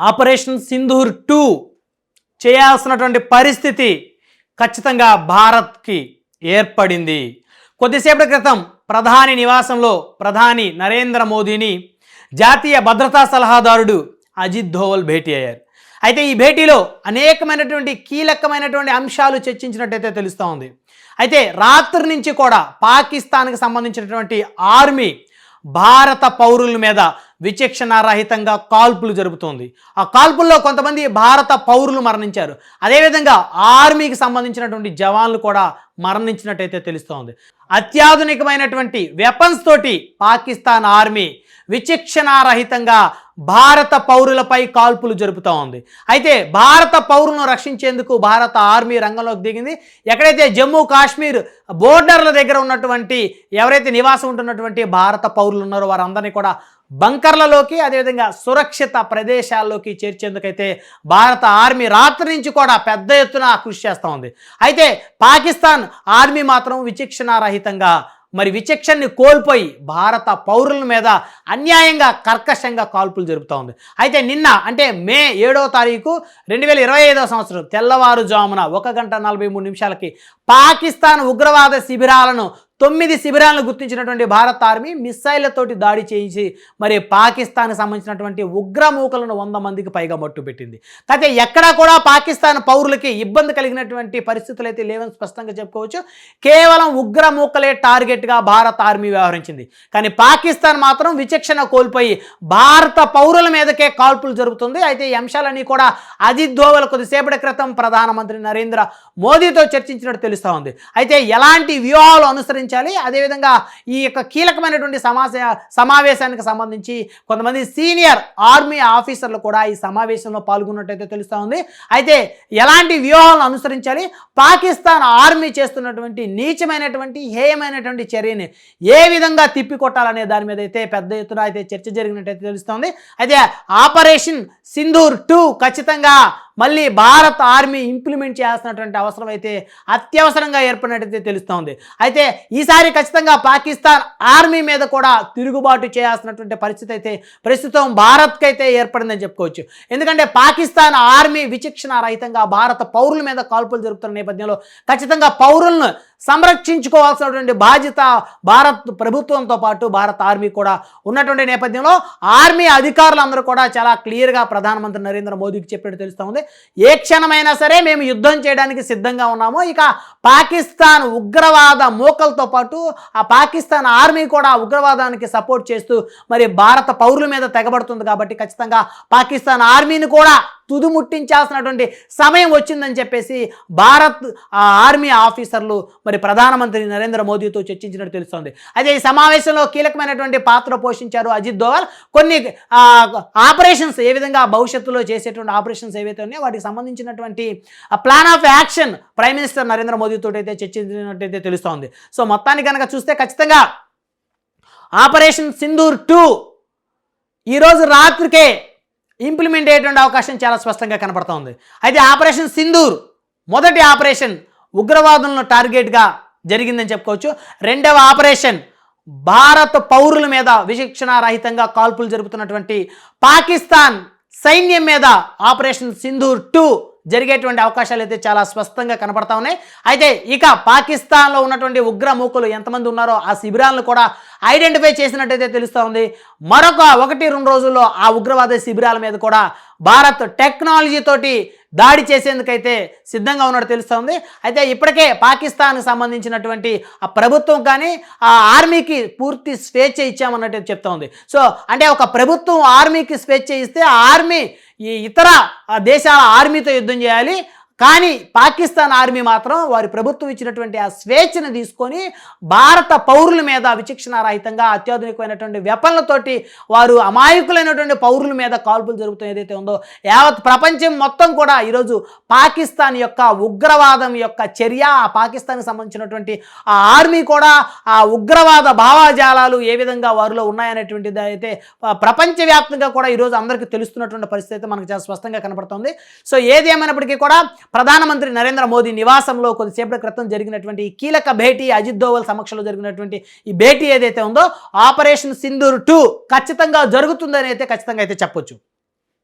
Operation Sindoor 2 చేయాల్సినటువంటి పరిస్థితి ఖచ్చితంగా భారత్కి ఏర్పడింది. కొద్దిసేపటి క్రితం ప్రధాని నివాసంలో ప్రధాని నరేంద్ర మోదీని జాతీయ భద్రతా సలహాదారుడు అజిత్ ధోవల్ భేటీ అయ్యారు. అయితే ఈ భేటీలో అనేకమైనటువంటి కీలకమైనటువంటి అంశాలు చర్చించినట్టయితే తెలుస్తూ ఉంది. అయితే రాత్రి నుంచి కూడా పాకిస్తాన్కి సంబంధించినటువంటి ఆర్మీ భారత పౌరుల మీద విచక్షణారహితంగా కాల్పులు జరుపుతోంది. ఆ కాల్పుల్లో కొంతమంది భారత పౌరులు మరణించారు. అదేవిధంగా ఆర్మీకి సంబంధించినటువంటి జవాన్లు కూడా మరణించినట్టయితే తెలుస్తోంది. అత్యాధునికమైనటువంటి వెపన్స్ తోటి పాకిస్తాన్ ఆర్మీ విచక్షణారహితంగా భారత పౌరులపై కాల్పులు జరుపుతూ ఉంది. అయితే భారత పౌరులను రక్షించేందుకు భారత ఆర్మీ రంగంలోకి దిగింది. ఎక్కడైతే జమ్మూ కాశ్మీర్ బోర్డర్ల దగ్గర ఉన్నటువంటి ఎవరైతే నివాసం ఉంటున్నటువంటి భారత పౌరులు ఉన్నారో వారందరినీ కూడా బంకర్లలోకి అదేవిధంగా సురక్షిత ప్రదేశాల్లోకి చేర్చేందుకైతే భారత ఆర్మీ రాత్రి నుంచి కూడా పెద్ద ఎత్తున కృషి చేస్తూ ఉంది. అయితే పాకిస్తాన్ ఆర్మీ మాత్రం విచక్షణారహితంగా విచక్షణని కోల్పోయి భారత పౌరుల మీద అన్యాయంగా కర్కశంగా కాల్పులు జరుపుతూ ఉంది. అయితే నిన్న అంటే మే 7వ తారీఖు 2025వ సంవత్సరం తెల్లవారుజామున 1:43 పాకిస్తాన్ ఉగ్రవాద శిబిరాలను 9 శిబిరాలను గుర్తించినటువంటి భారత ఆర్మీ మిస్సైళ్లతోటి దాడి చేయించి పాకిస్తాన్కి సంబంధించినటువంటి ఉగ్రమూకలను 100 మందికి పైగా మట్టుపెట్టింది. అయితే ఎక్కడా కూడా పాకిస్తాన్ పౌరులకి ఇబ్బంది కలిగినటువంటి పరిస్థితులు అయితే లేవని స్పష్టంగా చెప్పుకోవచ్చు. కేవలం ఉగ్రమూకలే టార్గెట్గా భారత ఆర్మీ వ్యవహరించింది. కానీ పాకిస్తాన్ మాత్రం విచక్షణ కోల్పోయి భారత పౌరుల మీదకే కాల్పులు జరుగుతుంది. అయితే ఈ అంశాలన్నీ కూడా అజిత్ ధోవల్ కొద్దిసేపటి క్రితం ప్రధానమంత్రి నరేంద్ర మోదీతో చర్చించినట్టు తెలుస్తూ ఉంది. అయితే ఎలాంటి వ్యూహాలు అనుసరించి అదేవిధంగా ఈ యొక్క కీలకమైనటువంటి సమావేశానికి సంబంధించి కొంతమంది సీనియర్ ఆర్మీ ఆఫీసర్లు కూడా ఈ సమావేశంలో పాల్గొన్నట్టయితే తెలుస్తూ ఉంది. అయితే ఎలాంటి వ్యూహాలను అనుసరించాలి, పాకిస్తాన్ ఆర్మీ చేస్తున్నటువంటి నీచమైనటువంటి హేయమైనటువంటి చర్యని ఏ విధంగా తిప్పికొట్టాలనే దాని మీద అయితే పెద్ద ఎత్తున అయితే చర్చ జరిగినట్టయితే తెలుస్తోంది. అయితే ఆపరేషన్ సింధూర్ 2 ఖచ్చితంగా మళ్ళీ భారత ఆర్మీ ఇంప్లిమెంట్ చేయాల్సినటువంటి అవసరం అయితే అత్యవసరంగా ఏర్పడినట్టయితే తెలుస్తోంది. అయితే ఈసారి ఖచ్చితంగా పాకిస్తాన్ ఆర్మీ మీద కూడా తిరుగుబాటు చేయాల్సినటువంటి పరిస్థితి అయితే ప్రస్తుతం భారత్కి అయితే ఏర్పడిందని చెప్పుకోవచ్చు. ఎందుకంటే పాకిస్తాన్ ఆర్మీ విచక్షణారహితంగా భారత పౌరుల మీద కాల్పులు జరుపుతున్న నేపథ్యంలో ఖచ్చితంగా పౌరులను సంరక్షించుకోవాల్సినటువంటి బాధ్యత భారత్ ప్రభుత్వంతో పాటు భారత ఆర్మీ కూడా ఉన్నటువంటి నేపథ్యంలో ఆర్మీ అధికారులందరూ కూడా చాలా క్లియర్గా ప్రధానమంత్రి నరేంద్ర మోదీకి చెప్పినట్టు తెలుస్తోంది. ఏ క్షణమైనా సరే మేము యుద్ధం చేయడానికి సిద్ధంగా ఉన్నాము. ఇక పాకిస్తాన్ ఉగ్రవాద మూకలతో పాటు ఆ పాకిస్తాన్ ఆర్మీ కూడా ఉగ్రవాదానికి సపోర్ట్ చేస్తూ భారత పౌరుల మీద తెగబడుతుంది. కాబట్టి ఖచ్చితంగా పాకిస్తాన్ ఆర్మీని కూడా తుదుముట్టించాల్సినటువంటి సమయం వచ్చిందని చెప్పేసి భారత్ ఆర్మీ ఆఫీసర్లు ప్రధానమంత్రి నరేంద్ర మోదీతో చర్చించినట్టు తెలుస్తోంది. అయితే ఈ సమావేశంలో కీలకమైనటువంటి పాత్ర పోషించారు అజిత్ ధోవల్. కొన్ని ఆపరేషన్స్ ఏ విధంగా భవిష్యత్తులో చేసేటువంటి ఆపరేషన్స్ ఏవైతే ఉన్నాయో వాటికి సంబంధించినటువంటి plan of action prime minister Narendra మోదీతో అయితే చర్చించినట్టయితే తెలుస్తోంది. సో మొత్తానికి కనుక చూస్తే ఖచ్చితంగా ఆపరేషన్ సింధూర్ 2 ఈరోజు రాత్రికే ఇంప్లిమెంట్ అయ్యేటువంటి అవకాశం చాలా స్పష్టంగా కనపడుతోంది. అయితే ఆపరేషన్ సింధూర్ మొదటి ఆపరేషన్ ఉగ్రవాదులను టార్గెట్గా జరిగిందని చెప్పుకోవచ్చు. రెండవ ఆపరేషన్ భారత పౌరుల మీద విచక్షణారహితంగా కాల్పులు జరుపుతున్నటువంటి పాకిస్తాన్ సైన్యం మీద ఆపరేషన్ సింధూర్ 2 జరిగేటువంటి అవకాశాలు అయితే చాలా స్పష్టంగా కనపడతా ఉన్నాయి. అయితే ఇక పాకిస్తాన్లో ఉన్నటువంటి ఉగ్రమూకలు ఎంతమంది ఉన్నారో ఆ శిబిరాలను కూడా ఐడెంటిఫై చేసినట్టయితే తెలుస్తూ ఉంది. మరొక 1-2 రోజుల్లో ఆ ఉగ్రవాద శిబిరాల మీద కూడా భారత్ టెక్నాలజీ తోటి దాడి చేసేందుకైతే సిద్ధంగా ఉన్నట్టు తెలుస్తోంది. అయితే ఇప్పటికే పాకిస్తాన్కి సంబంధించినటువంటి ఆ ప్రభుత్వం కానీ ఆ ఆర్మీకి పూర్తి స్వేచ్ఛ ఇచ్చామన్నట్టు చెప్తా ఉంది. సో అంటే ఒక ప్రభుత్వం ఆర్మీకి స్వేచ్ఛ ఇస్తే ఆ ఆర్మీ ఈ ఇతర దేశాల ఆర్మీతో యుద్ధం చేయాలి. కానీ పాకిస్తాన్ ఆర్మీ మాత్రం వారి ప్రభుత్వం ఇచ్చినటువంటి ఆ స్వేచ్ఛను తీసుకొని భారత పౌరుల మీద విచక్షణారహితంగా అత్యాధునికమైనటువంటి వెపన్లతోటి వారు అమాయకులైనటువంటి పౌరుల మీద కాల్పులు జరుగుతాయి ఏదైతే ఉందో యావత్ ప్రపంచం మొత్తం కూడా ఈరోజు పాకిస్తాన్ యొక్క ఉగ్రవాదం యొక్క చర్య, ఆ పాకిస్తాన్కి సంబంధించినటువంటి ఆ ఆర్మీ కూడా ఆ ఉగ్రవాద భావజాలాలు ఏ విధంగా వారిలో ఉన్నాయనేటువంటిది అయితే ప్రపంచవ్యాప్తంగా కూడా ఈరోజు అందరికీ తెలుస్తున్నటువంటి పరిస్థితి అయితే మనకు చాలా స్పష్టంగా కనపడుతుంది. సో ఏది ఏమైనప్పటికీ కూడా ప్రధానమంత్రి నరేంద్ర మోదీ నివాసంలో కొద్దిసేపటి క్రితం జరిగినటువంటి కీలక భేటీ అజిత్ ధోవల్ సమక్షంలో జరిగినటువంటి ఈ భేటీ ఏదైతే ఉందో ఆపరేషన్ సింధూర్ 2 ఖచ్చితంగా జరుగుతుందని అయితే ఖచ్చితంగా అయితే చెప్పొచ్చు.